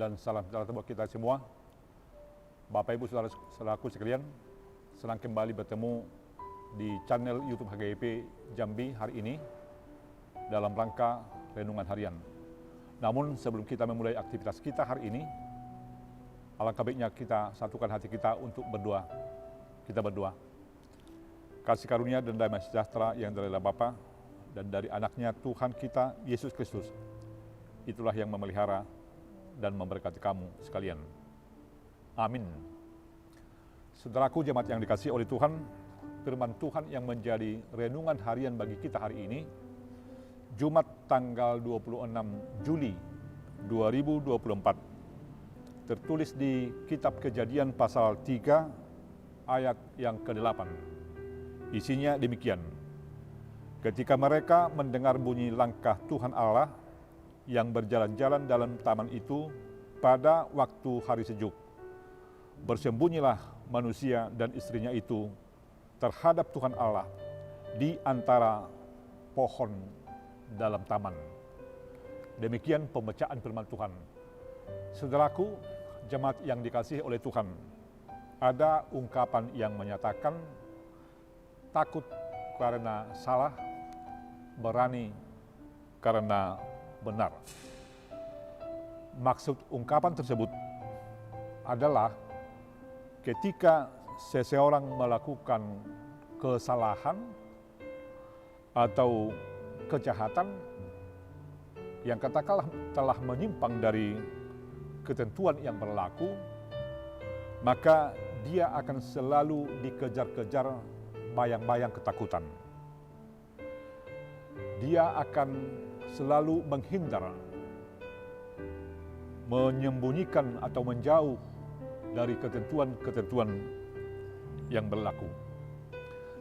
dan salam sejahtera buat kita semua. Bapak Ibu saudaraku sekalian, senang kembali bertemu di channel YouTube HGIP Jambi hari ini dalam rangka renungan harian. Namun sebelum kita memulai aktivitas kita hari ini, alangkah baiknya kita satukan hati kita untuk berdoa. Kita berdoa. Kasih karunia dan damai sejahtera yang dari Bapa dan dari anaknya Tuhan kita Yesus Kristus, itulah yang memelihara dan memberkati kamu sekalian. Amin. Saudaraku jemaat yang dikasihi oleh Tuhan, firman Tuhan yang menjadi renungan harian bagi kita hari ini, Jumat tanggal 26 Juli 2024, tertulis di Kitab Kejadian pasal 3 ayat yang ke-8. Isinya demikian. Ketika mereka mendengar bunyi langkah Tuhan Allah yang berjalan-jalan dalam taman itu pada waktu hari sejuk, bersembunyilah manusia dan istrinya itu terhadap Tuhan Allah di antara pohon dalam taman. Demikian pembacaan firman Tuhan. Saudaraku, jemaat yang dikasihi oleh Tuhan, ada ungkapan yang menyatakan takut karena salah, berani karena benar. Maksud ungkapan tersebut adalah ketika seseorang melakukan kesalahan atau kejahatan yang katakanlah telah menyimpang dari ketentuan yang berlaku, maka dia akan selalu dikejar-kejar bayang-bayang ketakutan. Dia akan selalu menghindar, menyembunyikan atau menjauh dari ketentuan-ketentuan yang berlaku.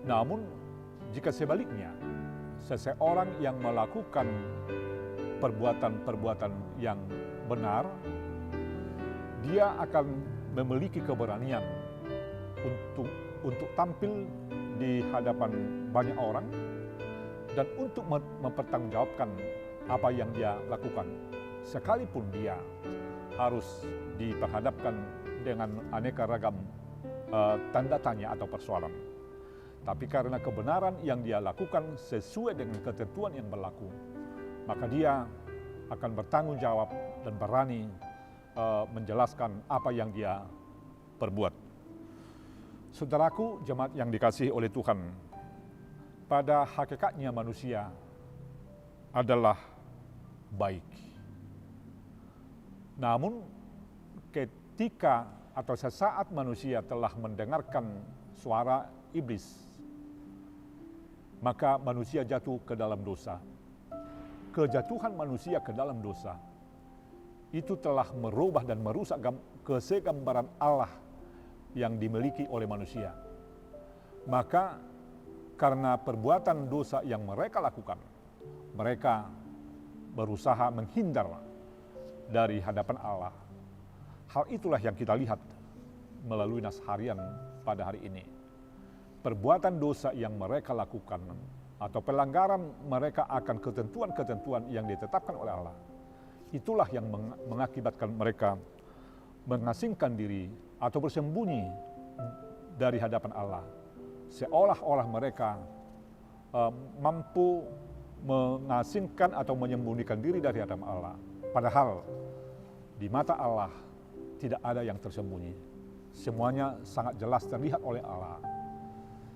Namun, jika sebaliknya, seseorang yang melakukan perbuatan-perbuatan yang benar, dia akan memiliki keberanian untuk tampil di hadapan banyak orang dan untuk mempertanggungjawabkan apa yang dia lakukan, sekalipun dia harus diperhadapkan dengan aneka ragam tanda tanya atau persoalan. Tapi karena kebenaran yang dia lakukan sesuai dengan ketentuan yang berlaku, maka dia akan bertanggung jawab dan berani menjelaskan apa yang dia perbuat. Saudaraku, jemaat yang dikasihi oleh Tuhan, pada hakikatnya manusia adalah baik. Namun ketika atau sesaat manusia telah mendengarkan suara iblis, maka manusia jatuh ke dalam dosa. Kejatuhan manusia ke dalam dosa itu telah merubah dan merusak kesegambaran Allah yang dimiliki oleh manusia. Maka karena perbuatan dosa yang mereka lakukan, mereka berusaha menghindar dari hadapan Allah. Hal itulah yang kita lihat melalui nas harian pada hari ini. Perbuatan dosa yang mereka lakukan atau pelanggaran mereka akan ketentuan-ketentuan yang ditetapkan oleh Allah, itulah yang mengakibatkan mereka mengasingkan diri atau bersembunyi dari hadapan Allah, seolah-olah mereka mampu mengasingkan atau menyembunyikan diri dari hadapan Allah. Padahal di mata Allah tidak ada yang tersembunyi. Semuanya sangat jelas terlihat oleh Allah.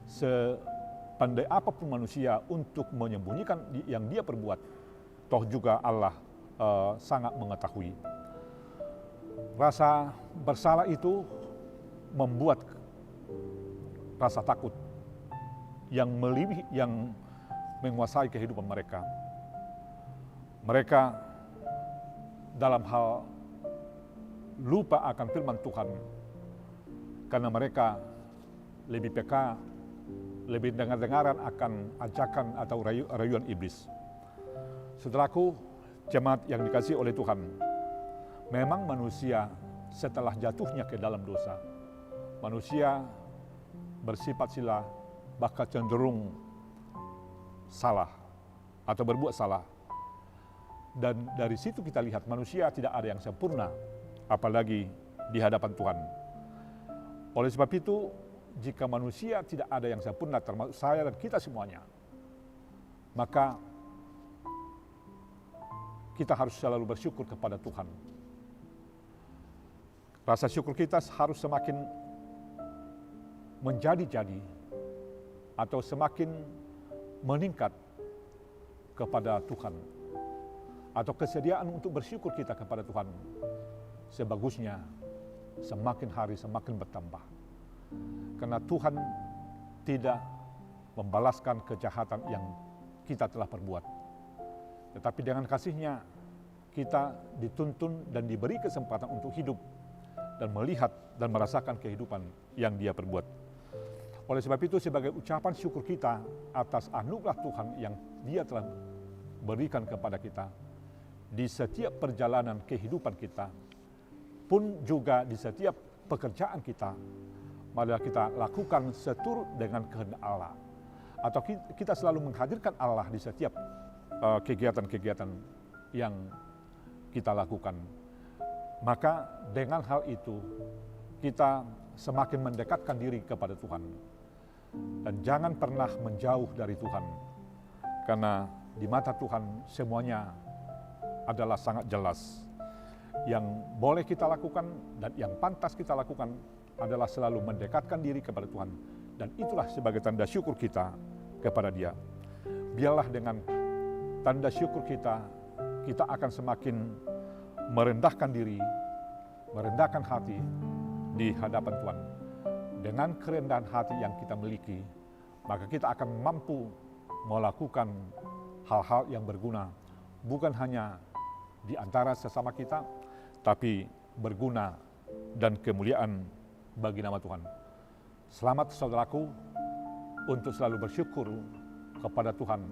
Sepandai apapun manusia untuk menyembunyikan yang dia perbuat, toh juga Allah sangat mengetahui. Rasa bersalah itu membuat rasa takut yang melebihi, yang menguasai kehidupan mereka. Mereka dalam hal lupa akan firman Tuhan karena mereka lebih peka, lebih dengar-dengaran akan ajakan atau rayuan iblis. Saudaraku, jemaat yang dikasihi oleh Tuhan, memang manusia setelah jatuhnya ke dalam dosa, manusia bersifat sila, bahkan cenderung salah atau berbuat salah. Dan dari situ kita lihat manusia tidak ada yang sempurna. apalagi di hadapan Tuhan. Oleh sebab itu, jika manusia tidak ada yang sempurna, termasuk saya dan kita semuanya, maka kita harus selalu bersyukur kepada Tuhan. Rasa syukur kita harus semakin menjadi-jadi atau semakin meningkat kepada Tuhan. Atau kesediaan untuk bersyukur kita kepada Tuhan sebagusnya semakin hari semakin bertambah. Karena Tuhan tidak membalaskan kejahatan yang kita telah perbuat. Tetapi dengan kasih-Nya kita dituntun dan diberi kesempatan untuk hidup dan melihat dan merasakan kehidupan yang Dia perbuat. Oleh sebab itu, sebagai ucapan syukur kita atas anugerah Tuhan yang Dia telah berikan kepada kita di setiap perjalanan kehidupan kita, pun juga di setiap pekerjaan kita, marilah kita lakukan seturut dengan kehendak Allah. Atau kita selalu menghadirkan Allah di setiap kegiatan-kegiatan yang kita lakukan. Maka dengan hal itu kita semakin mendekatkan diri kepada Tuhan. Dan jangan pernah menjauh dari Tuhan. Karena di mata Tuhan semuanya adalah sangat jelas. Yang boleh kita lakukan dan yang pantas kita lakukan adalah selalu mendekatkan diri kepada Tuhan. Dan itulah sebagai tanda syukur kita kepada Dia. Biarlah dengan tanda syukur kita akan semakin merendahkan diri, merendahkan hati di hadapan Tuhan. Dengan kerendahan hati yang kita miliki, maka kita akan mampu melakukan hal-hal yang berguna, bukan hanya di antara sesama kita, tapi berguna dan kemuliaan bagi nama Tuhan. Selamat saudaraku untuk selalu bersyukur kepada Tuhan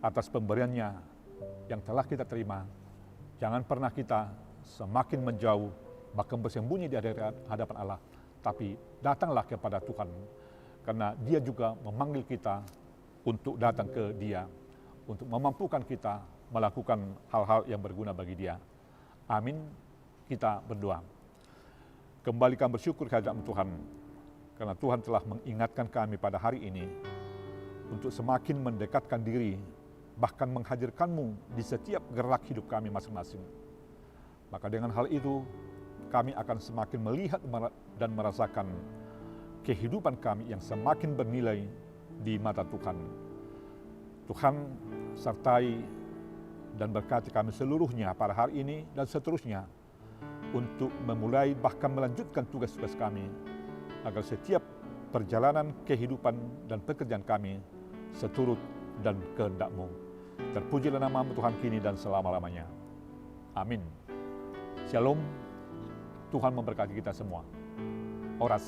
atas pemberiannya yang telah kita terima. Jangan pernah kita semakin menjauh, bahkan bersembunyi di hadapan Allah, tapi datanglah kepada Tuhan, karena Dia juga memanggil kita untuk datang ke Dia, untuk memampukan kita melakukan hal-hal yang berguna bagi Dia. Amin. Kita berdoa. Kembalikan bersyukur kehadirat Tuhan, karena Tuhan telah mengingatkan kami pada hari ini untuk semakin mendekatkan diri, bahkan menghadirkan-Mu di setiap gerak hidup kami masing-masing. Maka dengan hal itu, kami akan semakin melihat dan merasakan kehidupan kami yang semakin bernilai di mata Tuhan. Tuhan sertai dan berkati kami seluruhnya pada hari ini dan seterusnya untuk memulai bahkan melanjutkan tugas-tugas kami agar setiap perjalanan kehidupan dan pekerjaan kami seturut dan kehendak-Mu. Terpujilah nama-Mu Tuhan kini dan selama-lamanya. Amin. Shalom. Tuhan memberkati kita semua. Oras.